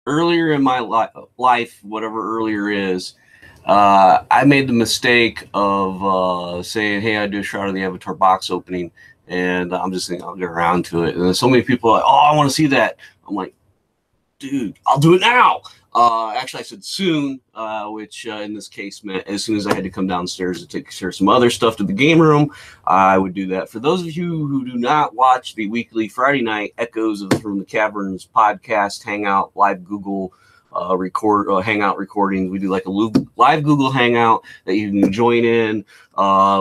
earlier in my life, whatever earlier is, I made the mistake of saying, hey, I do a Shroud of the Avatar box opening, and I'm just thinking I'll get around to it. And then so many people are like, oh, I want to see that. I'm like, dude, I'll do it now. Actually, I said soon, which in this case meant as soon as I had to come downstairs to take care of some other stuff to the game room, I would do that. For those of you who do not watch the weekly Friday night Echoes of From the Caverns podcast, Hangout, live Google Hangout recordings, we do like a live Google Hangout that you can join in.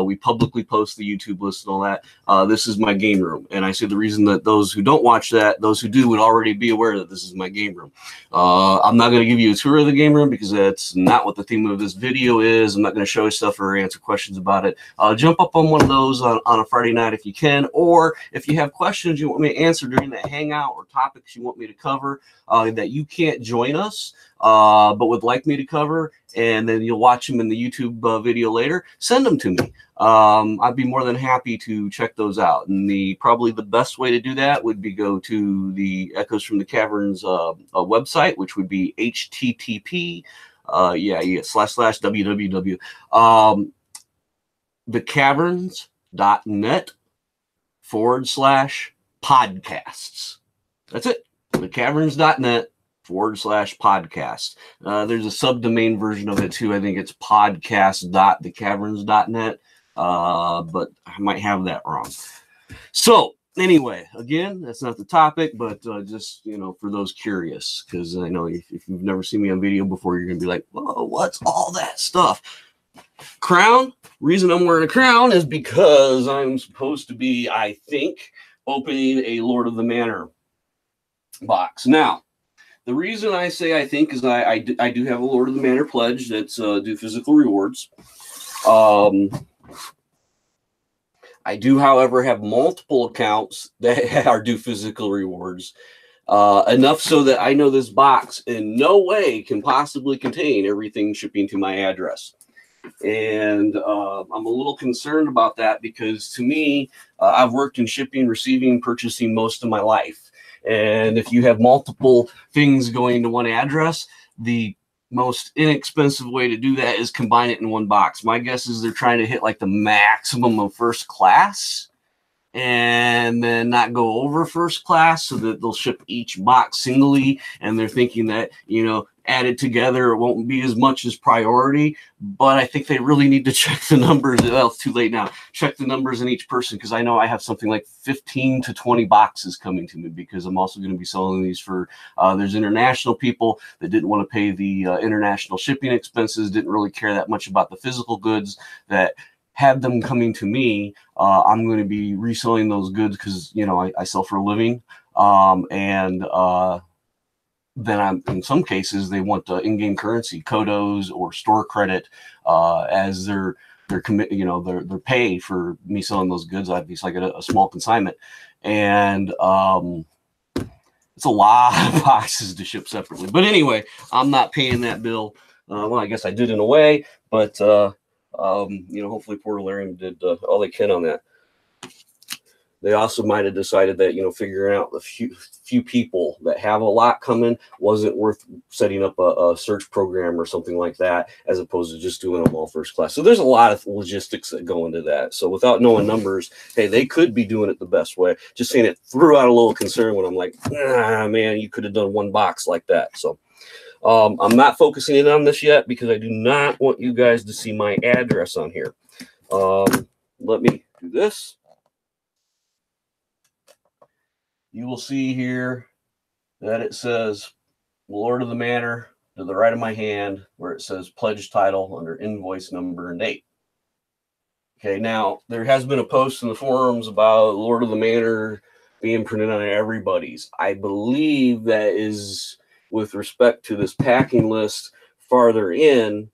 We publicly post the YouTube list and all that. This is my game room. And I say the reason that those who don't watch that, those who do would already be aware that this is my game room. I'm not going to give you a tour of the game room because that's not what the theme of this video is. I'm not going to show you stuff or answer questions about it. Jump up on one of those on a Friday night if you can, or if you have questions you want me to answer during that hangout or topics you want me to cover that you can't join us, but would like me to cover, and then you'll watch them in the YouTube video later, send them to me. I'd be more than happy to check those out. And probably the best way to do that would be go to the Echoes from the Caverns website, which would be http //www thecaverns.net/podcasts. That's it. thecaverns.net/podcast. There's a subdomain version of it too. I think it's podcast.thecaverns.net, but I might have that wrong. So anyway, again, that's not the topic, but just, for those curious, because I know if you've never seen me on video before, you're going to be like, whoa, what's all that stuff? Crown. Reason I'm wearing a crown is because I'm supposed to be, I think, opening a Lord of the Manor box. Now, the reason I say I think is I do have a Lord of the Manor pledge that's do physical rewards. I do, however, have multiple accounts that are due physical rewards. Enough so that I know this box in no way can possibly contain everything shipping to my address. And I'm a little concerned about that because, to me, I've worked in shipping, receiving, purchasing most of my life. And if you have multiple things going to one address, the most inexpensive way to do that is combine it in one box. My guess is they're trying to hit like the maximum of first class and then not go over first class so that they'll ship each box singly. And they're thinking that, added together, it won't be as much as priority. But I think they really need to check the numbers. Well, it's too late now. Check the numbers in each person, because I know I have something like 15 to 20 boxes coming to me, because I'm also going to be selling these for, there's international people that didn't want to pay the international shipping expenses, didn't really care that much about the physical goods, that had them coming to me. I'm going to be reselling those goods because, I sell for a living. Then in some cases, they want in-game currency, Kodos or store credit as their pay for me selling those goods. Obviously, I get a small consignment, and it's a lot of boxes to ship separately. But anyway, I'm not paying that bill. Well, I guess I did in a way, but hopefully Port Alarium did all they can on that. They also might have decided that, figuring out the few people that have a lot coming wasn't worth setting up a search program or something like that, as opposed to just doing them all first class. So there's a lot of logistics that go into that. So without knowing numbers, hey, they could be doing it the best way. Just saying, it threw out a little concern when I'm like, man, you could have done one box like that. So I'm not focusing in on this yet because I do not want you guys to see my address on here. Let me do this. You will see here that it says Lord of the Manor to the right of my hand, where it says pledge title under invoice number and date. Okay, now there has been a post in the forums about Lord of the Manor being printed on everybody's. I believe that is with respect to this packing list farther in,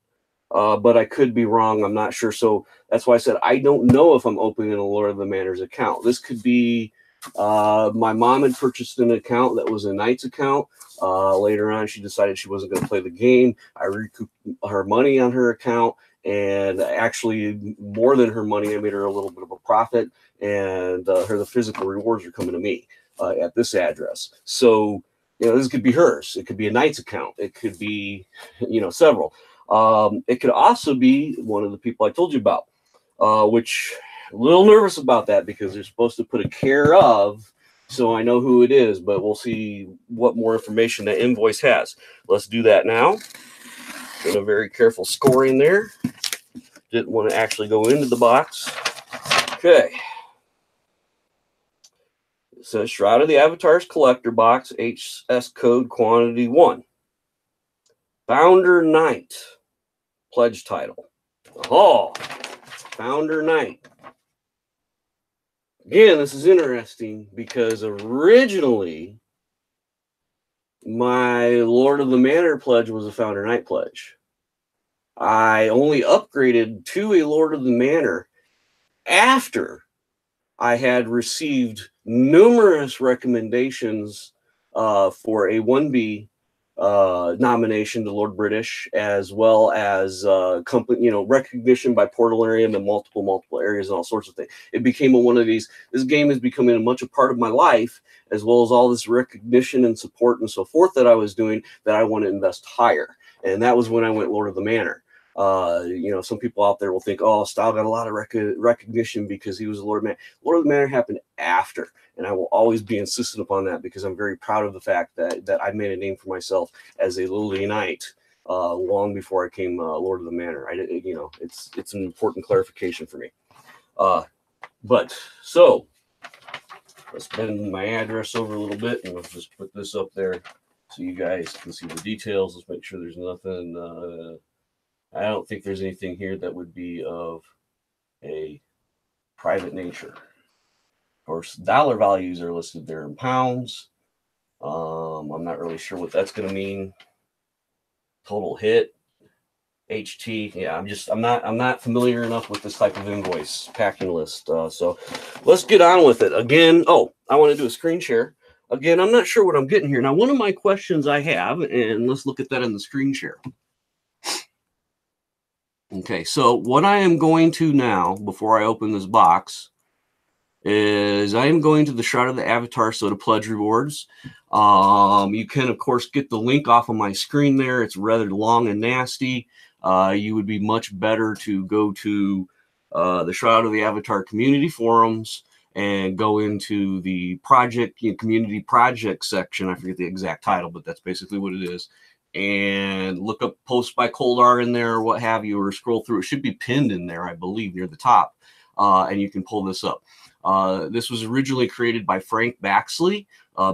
but I could be wrong. I'm not sure. So that's why I said I don't know if I'm opening a Lord of the Manor's account. This could be my mom had purchased an account that was a Knight's account. Later on, she decided she wasn't going to play the game. I recouped her money on her account, and actually more than her money, I made her a little bit of a profit, and the physical rewards are coming to me at this address. So You know, this could be hers. It could be a Knight's account. It could be, you know, several. It could also be one of the people I told you about, which I'm a little nervous about that because they're supposed to put a care of, so I know who it is, but we'll see what more information that invoice has. Let's do that now. Did a very careful scoring there. Didn't want to actually go into the box. Okay. It says Shroud of the Avatar's Collector Box, HS Code Quantity 1. Founder Knight. Pledge title. Oh, Founder Knight. Again, this is interesting because originally my Lord of the Manor pledge was a Founder Knight pledge. I only upgraded to a Lord of the Manor after I had received numerous recommendations for a 1B nomination to Lord British, as well as company, you know, recognition by Portal Area and multiple areas and all sorts of things. It became one of these. This game is becoming much a part of my life, as well as all this recognition and support and so forth that I was doing, that I want to invest higher. And that was when I went Lord of the Manor. You know, some people out there will think, oh, Stile got a lot of recognition because he was a Lord of the Manor. Lord of the Manor happened after, and I will always be insistent upon that because I'm very proud of the fact that I made a name for myself as a Lily Knight long before I came Lord of the Manor. You know, it's an important clarification for me. But so let's bend my address over a little bit, and let's just put this up there so you guys can see the details. Let's make sure there's nothing. I don't think there's anything here that would be of a private nature. Of course, dollar values are listed there in pounds. I'm not really sure what that's going to mean. Total hit, HT. Yeah, I'm not familiar enough with this type of invoice packing list. So let's get on with it. Again, oh, I want to do a screen share. Again, I'm not sure what I'm getting here. Now, one of my questions I have, and let's look at that in the screen share. Okay, so what I am going to now, before I open this box, is I am going to the Shroud of the Avatar Soda Pledge Rewards. You can, of course, get the link off of my screen there. It's rather long and nasty. You would be much better to go to the Shroud of the Avatar community forums and go into the project, community project section. I forget the exact title, but that's basically what it is. And look up posts by Coldar in there or what have you, or scroll through. It should be pinned in there, I believe, near the top. And you can pull this up. This was originally created by Frank Baxley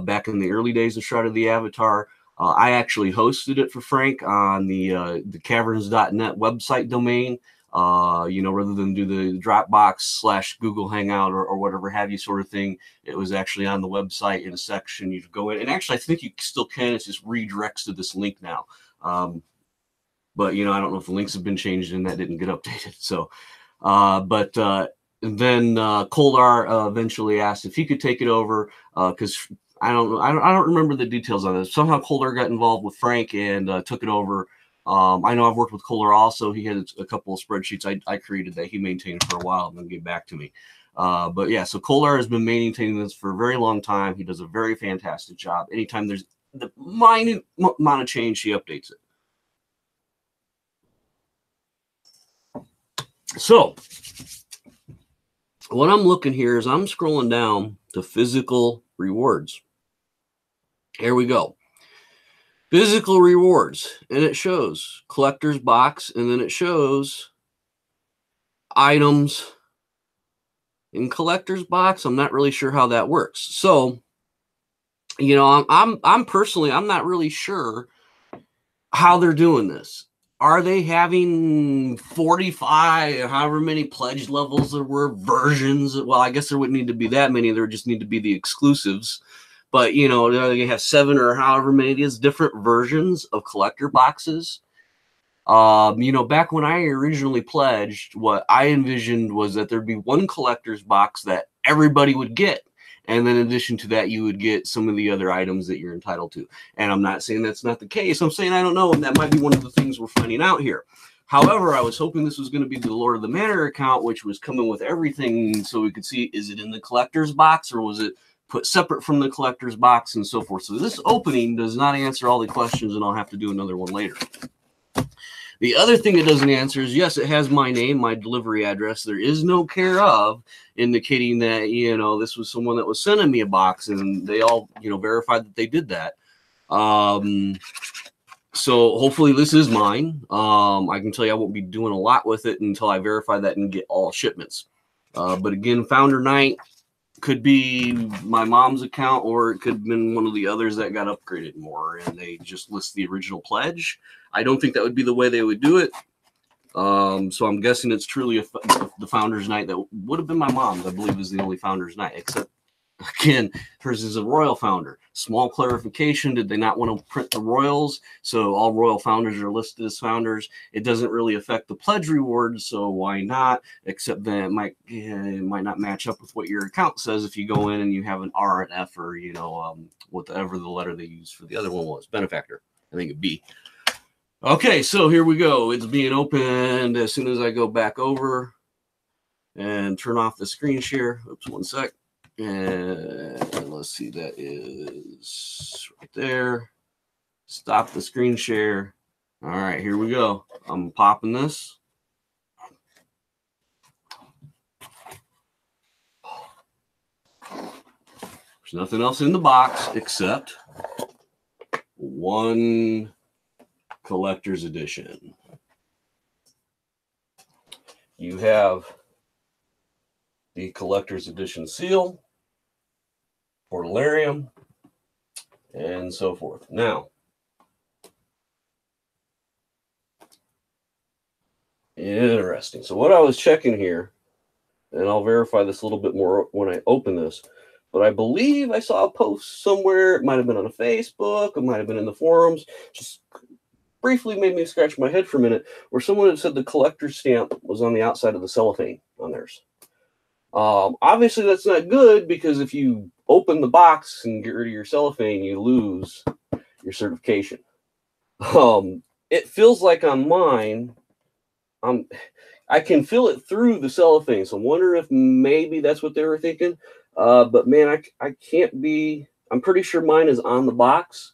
back in the early days of Shroud of the Avatar. I actually hosted it for Frank on the caverns.net website domain. You know, rather than do the Dropbox / Google Hangout or whatever have you sort of thing, it was actually on the website in a section. You go in, and actually, I think you still can. It just redirects to this link now. But you know, I don't know if the links have been changed and that didn't get updated. So, then Coldar eventually asked if he could take it over because I don't remember the details on this. Somehow Coldar got involved with Frank and took it over. I know I've worked with Coldar also. He had a couple of spreadsheets I created that he maintained for a while and then gave back to me. But yeah, so Coldar has been maintaining this for a very long time. He does a very fantastic job. Anytime there's the minute amount of change, he updates it. So what I'm looking here is I'm scrolling down to physical rewards. Here we go. Physical rewards, and it shows collector's box, and then it shows items in collector's box. I'm not really sure how that works. So, you know, I'm personally, I'm not really sure how they're doing this. Are they having 45, however many pledge levels there were, versions? Well, I guess there wouldn't need to be that many. There would just need to be the exclusives. But, you know, they have 7 or however many it is, different versions of collector boxes. You know, back when I originally pledged, what I envisioned was that there'd be one collector's box that everybody would get. And then in addition to that, you would get some of the other items that you're entitled to. And I'm not saying that's not the case. I'm saying I don't know. And that might be one of the things we're finding out here. However, I was hoping this was going to be the Lord of the Manor account, which was coming with everything so we could see, is it in the collector's box or was it put separate from the collector's box and so forth. So this opening does not answer all the questions, and I'll have to do another one later. The other thing it doesn't answer is, yes, it has my name, my delivery address. There is no care of, indicating that, you know, this was someone that was sending me a box, and they all, you know, verified that they did that. So hopefully this is mine. I can tell you I won't be doing a lot with it until I verify that and get all shipments. But again, Founder Night could be my mom's account, or it could have been one of the others that got upgraded more, and they just list the original pledge. I don't think that would be the way they would do it. So I'm guessing it's truly the Founder's Night that would have been my mom's. I believe is the only Founder's Night, except, again, hers is a Royal Founder. Small clarification, did they not want to print the Royals? So all Royal Founders are listed as Founders. It doesn't really affect the pledge reward, so why not? Except that it might not match up with what your account says if you go in and you have an R and F, or, you know, whatever the letter they used for the other one was. Benefactor, I think it'd be. Okay, so here we go. It's being opened as soon as I go back over and turn off the screen share. Oops, one sec. And let's see, that is right there. Stop the screen share. All right, here we go. I'm popping this. There's nothing else in the box except one collector's edition. You have the collector's edition seal, Portalarium, and so forth. Now, interesting. So what I was checking here, and I'll verify this a little bit more when I open this, but I believe I saw a post somewhere. It might have been on a Facebook, it might have been in the forums, just briefly made me scratch my head for a minute, where someone had said the collector's stamp was on the outside of the cellophane on theirs. Obviously that's not good, because if you open the box and get rid of your cellophane, you lose your certification. It feels like on mine, I can feel it through the cellophane, so I wonder if maybe that's what they were thinking. But man, I can't be, I'm pretty sure mine is on the box.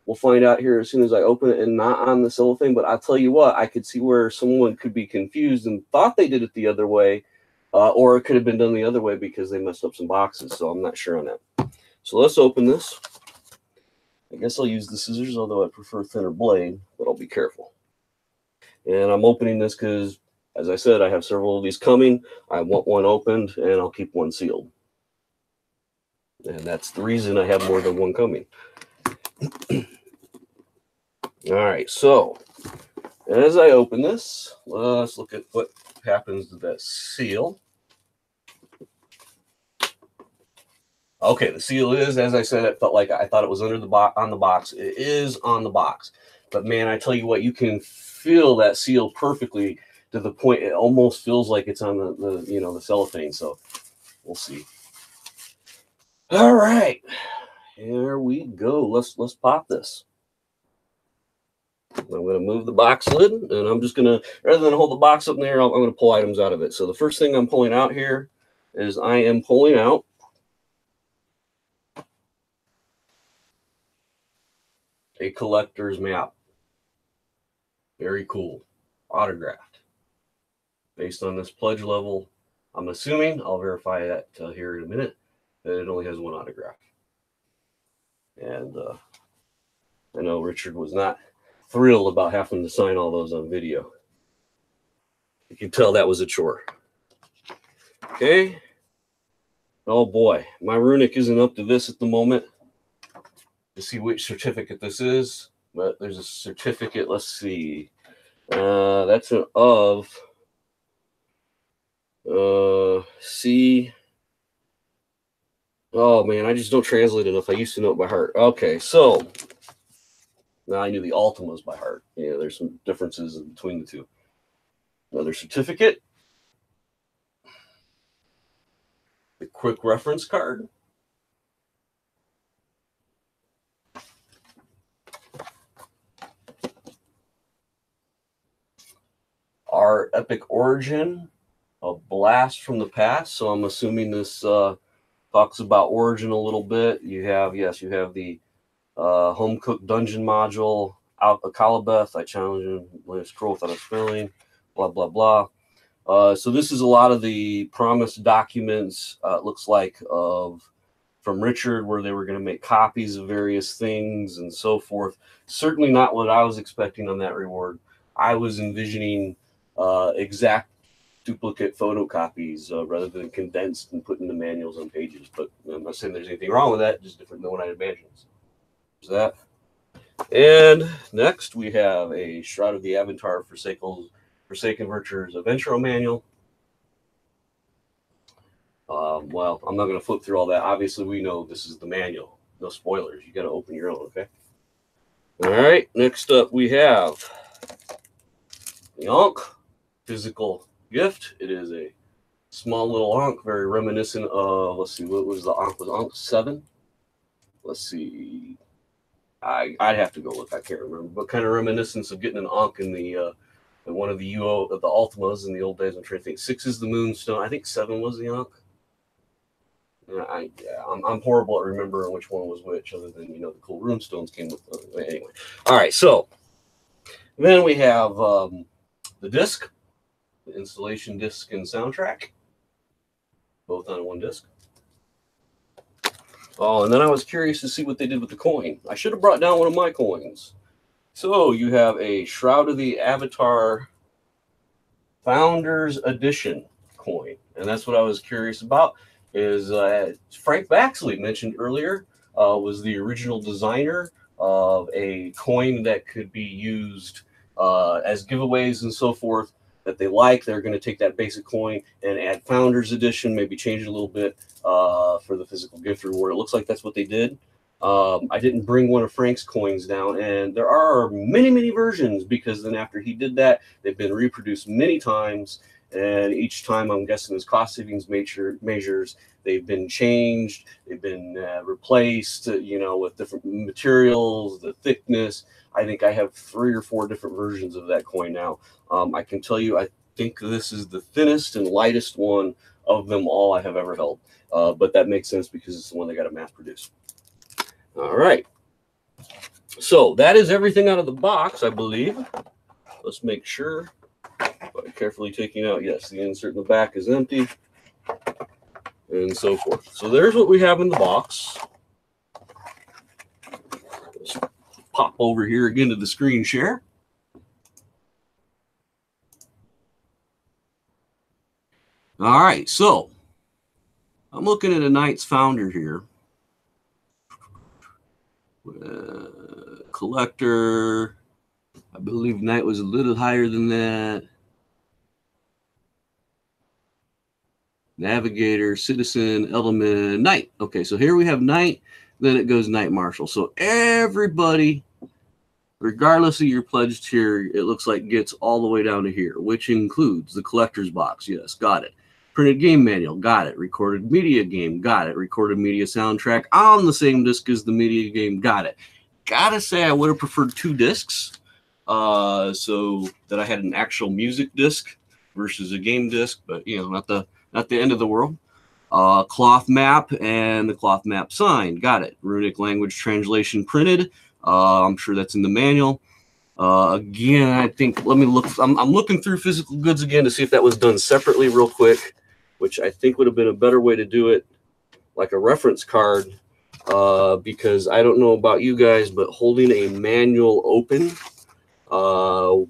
We'll find out here as soon as I open it, and not on the cellophane. But I'll tell you what, I could see where someone could be confused and thought they did it the other way, or it could have been done the other way because they messed up some boxes. So I'm not sure on that. So let's open this. I guess I'll use the scissors, although I prefer thinner blade, but I'll be careful. And I'm opening this because, as I said, I have several of these coming. I want one opened, and I'll keep one sealed. And that's the reason I have more than one coming. All right, so as I open this, let's look at what happens to that seal. Okay, the seal is, as I said, it felt like I thought it was under the on the box. It is on the box, but man, I tell you what, you can feel that seal perfectly, to the point it almost feels like it's on the you know, the cellophane. So we'll see. All right, here we go. Let's pop this. I'm going to move the box lid, and I'm just going to, rather than hold the box up in there, I'm going to pull items out of it. So the first thing I'm pulling out here is I am pulling out a collector's map. Very cool. Autographed. Based on this pledge level, I'm assuming, I'll verify that here in a minute, that it only has one autograph. And I know Richard was not thrilled about having to sign all those on video. You can tell that was a chore. Okay. Oh boy, my runic isn't up to this at the moment to see which certificate this is, but there's a certificate. Let's see. That's an of C. Oh man, I just don't translate enough. I used to know it by heart. Okay, so now I knew the Ultimas by heart. Yeah, there's some differences between the two. Another certificate. The quick reference card. Our epic origin, a blast from the past. So I'm assuming this Talks about origin a little bit. You have, yes, you have the home cooked dungeon module, out Akalabeth. I challenge him, let scroll without a spelling, blah, blah, blah. So this is a lot of the promised documents, it looks like, from Richard, where they were going to make copies of various things and so forth. Certainly not what I was expecting on that reward. I was envisioning exact duplicate photocopies rather than condensed and put into manuals on pages. But I'm not saying there's anything wrong with that, just different than what I imagined. So there's that. And next we have a Shroud of the Avatar Forsaken Virtue's Adventure Manual. Well, I'm not going to flip through all that. Obviously, we know this is the manual. No spoilers. You got to open your own, okay? All right. Next up, we have the Ankh physical gift. It is a small little Ankh, very reminiscent of, let's see, what was the Ankh? Was Ankh 7? Let's see. I'd have to go look. I can't remember. But kind of reminiscence of getting an Ankh in the in one of the Ultimas in the old days. I'm trying to think. 6 is the Moonstone. I think 7 was the Ankh. I'm horrible at remembering which one was which, other than, the cool runestones came with them. Anyway. All right, so then we have the disc, the installation disc and soundtrack, both on one disc. Oh, and then I was curious to see what they did with the coin. I should have brought down one of my coins. So you have a Shroud of the Avatar Founders Edition coin, and that's what I was curious about. Is Frank Baxley mentioned earlier was the original designer of a coin that could be used as giveaways and so forth that they like. They're going to take that basic coin and add Founders Edition, maybe change it a little bit for the physical gift reward. It looks like that's what they did. I didn't bring one of Frank's coins down, and there are many, many versions, because then after he did that, they've been reproduced many times. And each time, I'm guessing, as cost savings measures, they've been changed, they've been replaced, with different materials, the thickness. I think I have 3 or 4 different versions of that coin now. I can tell you, I think this is the thinnest and lightest one of them all I have ever held. But that makes sense because it's the one they got to mass produce. All right. So that is everything out of the box, I believe. Let's make sure. By carefully taking out, yes, the insert in the back is empty, and so forth. So there's what we have in the box. Let's pop over here again to the screen share. All right, so I'm looking at a Knight's Founder here. Collector, I believe Knight was a little higher than that. Navigator, Citizen, Element, Knight. Okay, so here we have Knight, then it goes Knight Marshal. So everybody, regardless of your pledged tier, it looks like gets all the way down to here, which includes the collector's box. Yes, got it. Printed game manual, got it. Recorded media game, got it. Recorded media soundtrack on the same disc as the media game, got it. Gotta say, I would have preferred 2 discs, so that I had an actual music disc versus a game disc, but not the end of the world. Cloth map and the cloth map sign, got it. Runic language translation printed. I'm sure that's in the manual. Again, I think, let me look. I'm looking through physical goods again to see if that was done separately real quick, which I think would have been a better way to do it, like a reference card, because I don't know about you guys, but holding a manual open,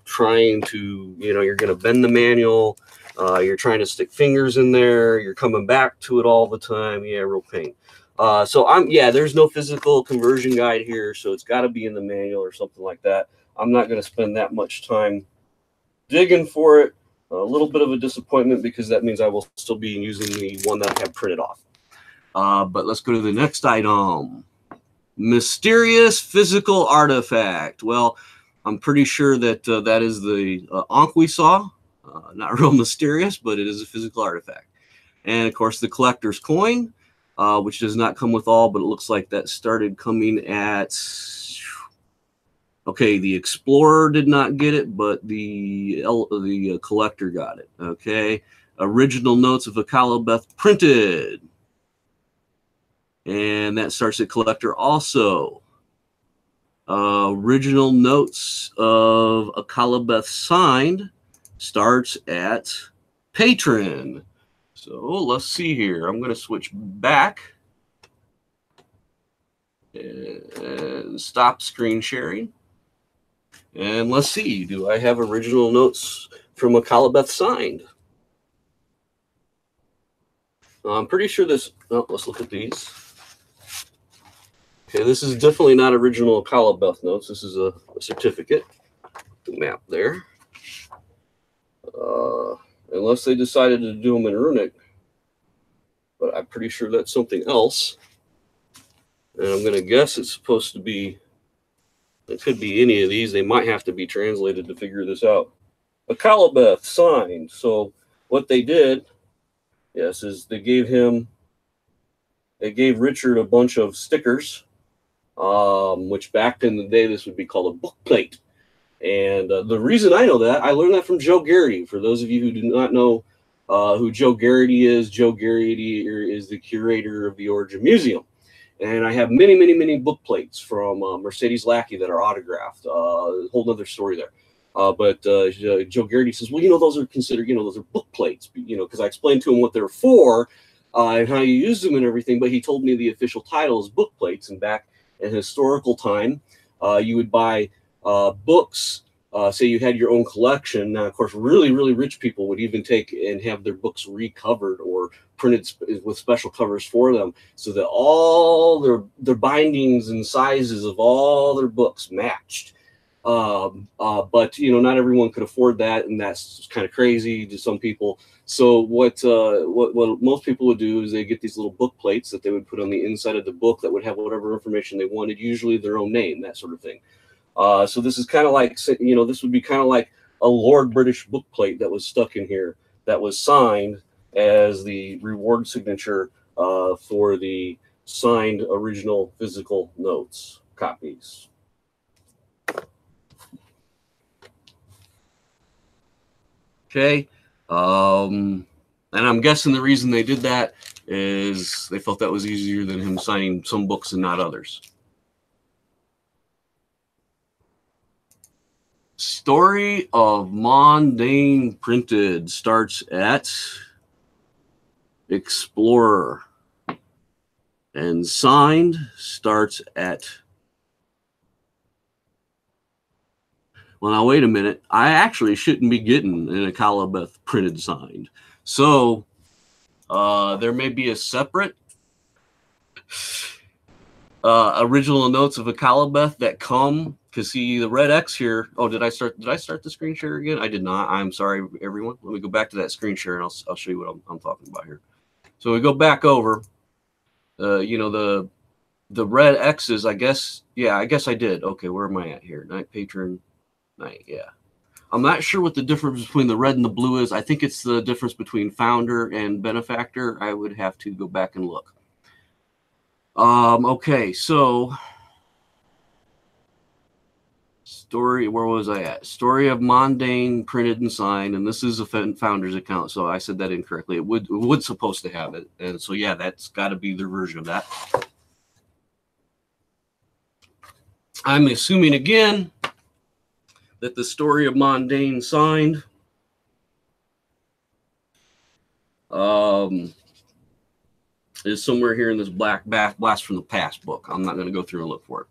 trying to, you're going to bend the manual, you're trying to stick fingers in there, you're coming back to it all the time. Yeah, real pain. So there's no physical conversion guide here, so it's got to be in the manual or something like that. I'm not going to spend that much time digging for it. A little bit of a disappointment, because that means I will still be using the one that I have printed off. But let's go to the next item. Mysterious physical artifact. Well, I'm pretty sure that that is the Ankh we saw. Not real mysterious, but it is a physical artifact. And, of course, the collector's coin, which does not come with all, but it looks like that started coming at... Okay, the Explorer did not get it, but the Collector got it. Okay, original notes of Akalabeth printed. And that starts at collector also. Original notes of a Akalabeth signed starts at patron. So let's see here. I'm going to switch back and stop screen sharing. And let's see. Do I have original notes from a Akalabeth signed? I'm pretty sure this. Oh, let's look at these. Okay, this is definitely not original Akalabeth notes. This is a certificate. The map there. Unless they decided to do them in runic. But I'm pretty sure that's something else. And I'm going to guess it's supposed to be, it could be any of these. They might have to be translated to figure this out. Akalabeth signed. So what they did, yes, is they gave Richard a bunch of stickers, which back in the day, this would be called a book plate. And the reason I know that, I learned that from Joe Garrity. For those of you who do not know who Joe Garrity is the curator of the Origin Museum. And I have many, many, many book plates from Mercedes Lackey that are autographed. A whole other story there. But Joe Garrity says, well, those are considered, those are book plates, because I explained to him what they're for and how you use them and everything. But he told me the official title is book plates. And back in historical time, you would buy books. Say you had your own collection. Now, of course, really, really rich people would even take and have their books recovered or printed with special covers for them, so that all their bindings and sizes of all their books matched. But not everyone could afford that, and that's kind of crazy to some people. So what most people would do is they get these little book plates that they would put on the inside of the book that would have whatever information they wanted, usually their own name, that sort of thing. So this is kind of like, this would be kind of like a Lord British book plate that was stuck in here that was signed as the reward signature for the signed original physical notes copies. Okay. And I'm guessing the reason they did that is they felt that was easier than him signing some books and not others. Story of Mondane printed starts at Explorer, and signed starts at, well, now wait a minute, I actually shouldn't be getting an Akalabeth printed signed. So there may be a separate original notes of Akalabeth that come, because see the red X here. Oh, did I start the screen share again? I did not. I'm sorry, everyone. Let me go back to that screen share and I'll show you what I'm talking about here. So we go back over, the red X's, I guess. Yeah, I guess I did. Okay, where am I at here? Night patron, night. Yeah. I'm not sure what the difference between the red and the blue is. I think it's the difference between founder and benefactor. I would have to go back and look. Okay, so story, where was I at? Story of Mondane printed and signed, and this is a founder's account, so I said that incorrectly. It would supposed to have it, and so yeah, that's got to be their version of that. I'm assuming again that the story of Mondane signed is somewhere here in this Black Blast from the Past book. I'm not going to go through and look for it.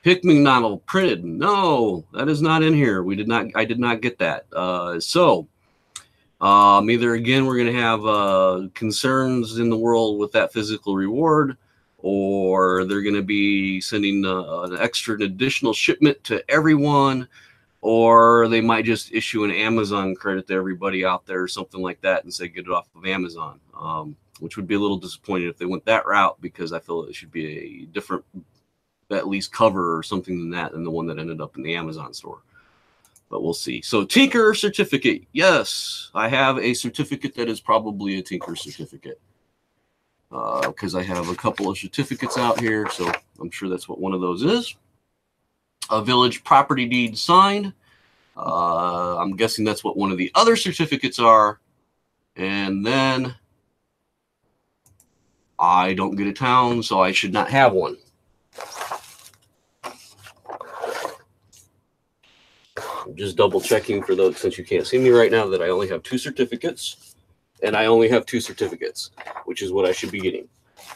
Hickman novel printed. No, that is not in here. I did not get that. Either again, we're going to have concerns in the world with that physical reward, or they're going to be sending an additional shipment to everyone, or they might just issue an Amazon credit to everybody out there or something like that and say, get it off of Amazon, which would be a little disappointing if they went that route, because I feel it should be a different, at least cover or something than the one that ended up in the Amazon store. But we'll see. So Tinker certificate. Yes, I have a certificate that is probably a Tinker certificate, because I have a couple of certificates out here, so I'm sure that's what one of those is. A village property deed signed. I'm guessing that's what one of the other certificates are. And then I don't get a town, so I should not have one. I'm just double checking for those, since you can't see me right now, that I only have 2 certificates, and I only have 2 certificates, which is what I should be getting.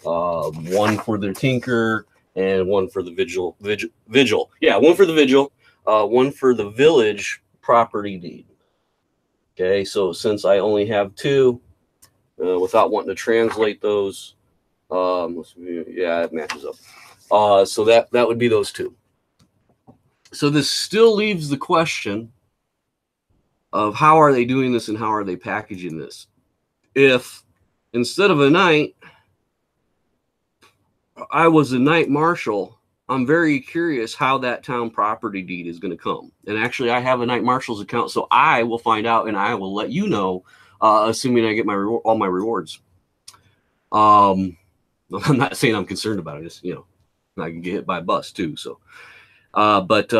One for the Tinker and one for the Vigil. Yeah, one for the Vigil, one for the Village property deed. Okay, so since I only have 2, without wanting to translate those, yeah, it matches up. So that would be those 2. So this still leaves the question of how are they doing this and how are they packaging this? If instead of a knight, I was a knight marshal, I'm very curious how that town property deed is going to come. And actually, I have a knight marshal's account, so I will find out and I will let you know, assuming I get my all my rewards. I'm not saying I'm concerned about it. Just, you know, I can get hit by a bus too. So, but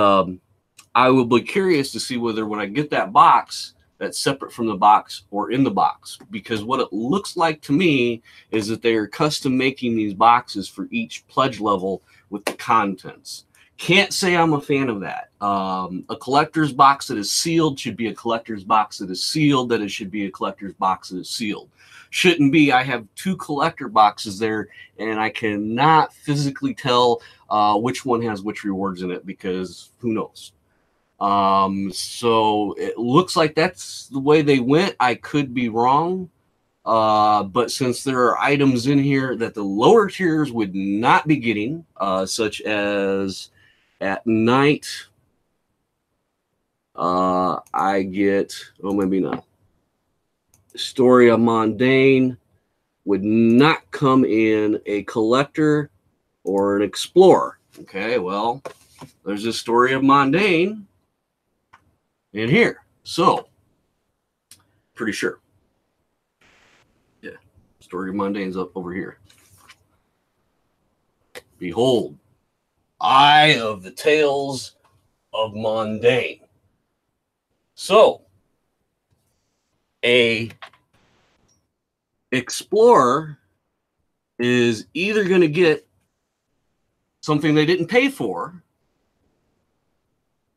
I will be curious to see whether when I get that box, that's separate from the box or in the box, because what it looks like to me is that they are custom making these boxes for each pledge level with the contents. Can't say I'm a fan of that. A collector's box that is sealed should be a collector's box that is sealed, that it should be a collector's box that is sealed. Shouldn't be, I have 2 collector boxes there and I cannot physically tell which one has which rewards in it, because who knows. So it looks like that's the way they went. I could be wrong. But since there are items in here that the lower tiers would not be getting, such as at night, I get, oh, maybe not. Story of Mundane would not come in a collector or an explorer. Okay, well, there's a Story of Mundane in here. So, pretty sure. Yeah, Story of Mundane's up over here. Behold, Eye of the Tales of Mundane. So, a explorer is either going to get something they didn't pay for,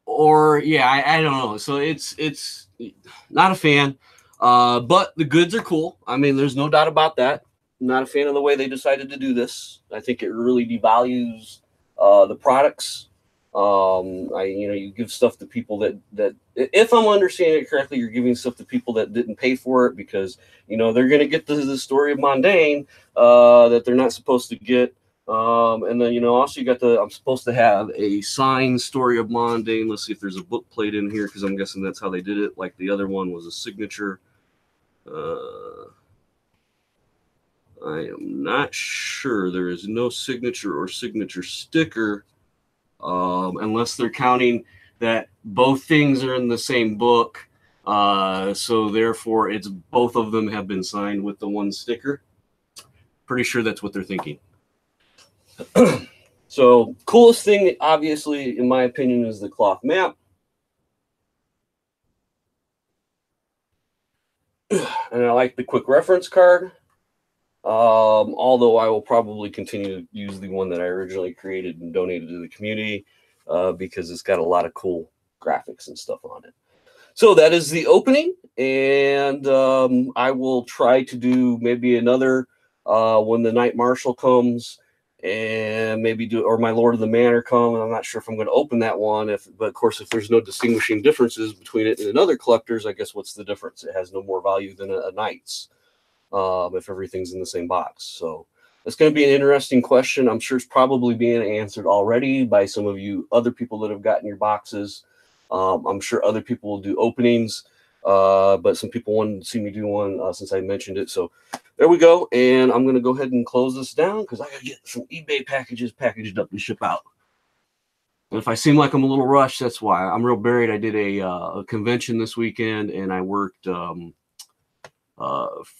or yeah, I don't know. So it's not a fan, but the goods are cool. I mean, there's no doubt about that. I'm not a fan of the way they decided to do this. I think it really devalues the products. You give stuff to people that if I'm understanding it correctly, you're giving stuff to people that didn't pay for it, because they're going to get the Story of Mundane that they're not supposed to get. And then, also you got I'm supposed to have a signed Story of Mundane. Let's see if there's a book plate in here, because I'm guessing that's how they did it. Like the other one was a signature. I am not sure. There is no signature or signature sticker, unless they're counting that both things are in the same book. So therefore, it's both of them have been signed with the one sticker. Pretty sure that's what they're thinking. So coolest thing, obviously, in my opinion, is the cloth map. And I like the quick reference card. Although I will probably continue to use the one that I originally created and donated to the community, because it's got a lot of cool graphics and stuff on it. So that is the opening, and I will try to do maybe another when the Knight Marshal comes, and maybe or my Lord of the Manor come. I'm not sure if I'm going to open that one, but of course, if there's no distinguishing differences between it and another collector's, I guess what's the difference? It has no more value than a Knight's. If everything's in the same box. So it's going to be an interesting question. I'm sure it's probably being answered already by some of you other people that have gotten your boxes. I'm sure other people will do openings, but some people wanted to see me do one since I mentioned it. So there we go. And I'm going to go ahead and close this down, because I got to get some eBay packages packaged up and ship out. And if I seem like I'm a little rushed, that's why. I'm real buried. I did a convention this weekend, and I worked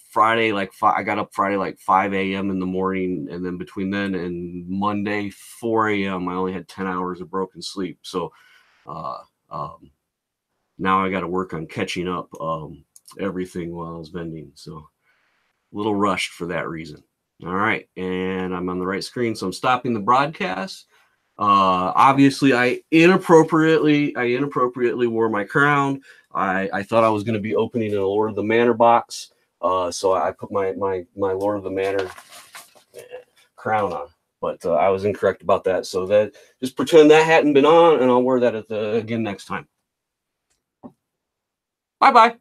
Friday, I got up Friday like 5 a.m. in the morning, and then between then and Monday 4 a.m. I only had 10 hours of broken sleep. So now I got to work on catching up everything while I was vending. So a little rushed for that reason. All right, and I'm on the right screen, so I'm stopping the broadcast. Obviously, I inappropriately wore my crown. I thought I was going to be opening a Lord of the Manor box, so I put my Lord of the Manor crown on. But I was incorrect about that. So that just pretend that hadn't been on, and I'll wear that again next time. Bye bye.